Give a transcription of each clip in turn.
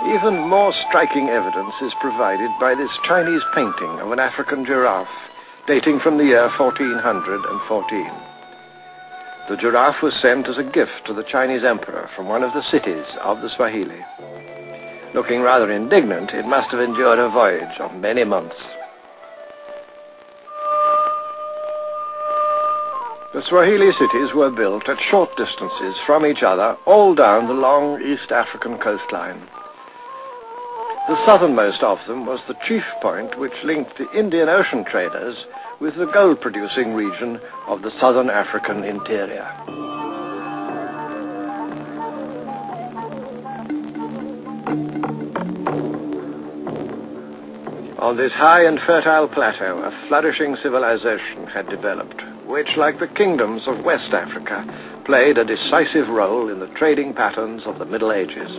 Even more striking evidence is provided by this Chinese painting of an African giraffe dating from the year 1414. The giraffe was sent as a gift to the Chinese emperor from one of the cities of the Swahili. Looking rather indignant, it must have endured a voyage of many months. The Swahili cities were built at short distances from each other all down the long East African coastline. The southernmost of them was the chief point which linked the Indian Ocean traders with the gold-producing region of the southern African interior. On this high and fertile plateau, a flourishing civilization had developed, which, like the kingdoms of West Africa, played a decisive role in the trading patterns of the Middle Ages.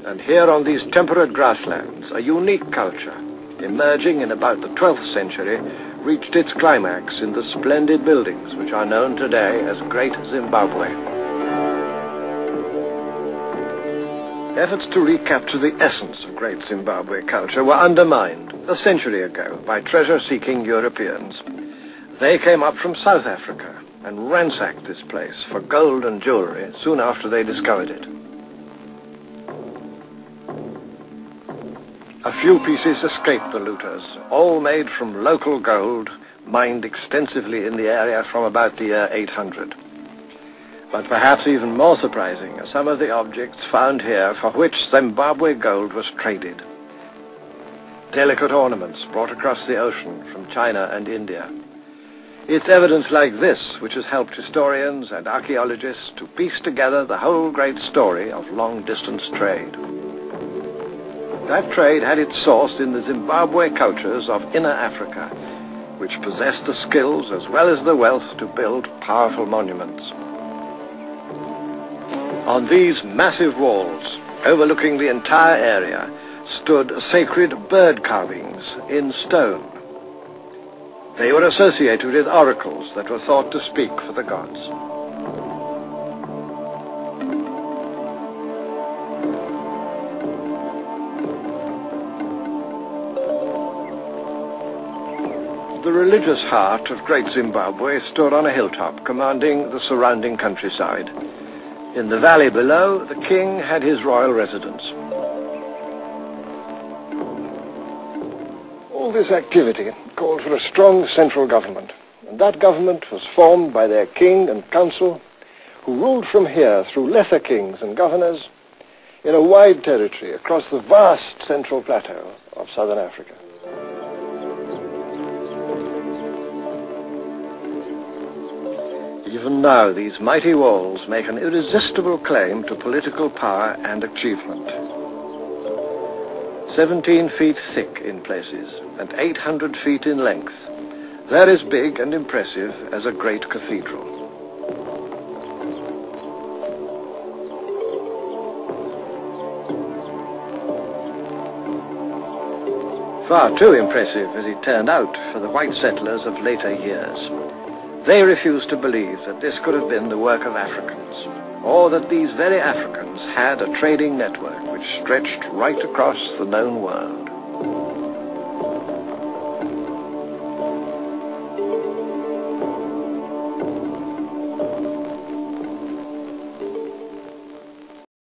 And here on these temperate grasslands, a unique culture, emerging in about the 12th century, reached its climax in the splendid buildings which are known today as Great Zimbabwe. Efforts to recapture the essence of Great Zimbabwe culture were undermined a century ago by treasure-seeking Europeans. They came up from South Africa and ransacked this place for gold and jewelry soon after they discovered it. A few pieces escaped the looters, all made from local gold, mined extensively in the area from about the year 800. But perhaps even more surprising are some of the objects found here for which Zimbabwe gold was traded. Delicate ornaments brought across the ocean from China and India. It's evidence like this which has helped historians and archaeologists to piece together the whole great story of long-distance trade. That trade had its source in the Zimbabwe cultures of Inner Africa, which possessed the skills as well as the wealth to build powerful monuments. On these massive walls, overlooking the entire area, stood sacred bird carvings in stone. They were associated with oracles that were thought to speak for the gods. The religious heart of Great Zimbabwe stood on a hilltop commanding the surrounding countryside. In the valley below, the king had his royal residence. All this activity called for a strong central government, and that government was formed by their king and council, who ruled from here through lesser kings and governors in a wide territory across the vast central plateau of southern Africa. Even now, these mighty walls make an irresistible claim to political power and achievement. 17 feet thick in places and 800 feet in length, they're as big and impressive as a great cathedral. Far too impressive, as it turned out, for the white settlers of later years. They refused to believe that this could have been the work of Africans, or that these very Africans had a trading network which stretched right across the known world.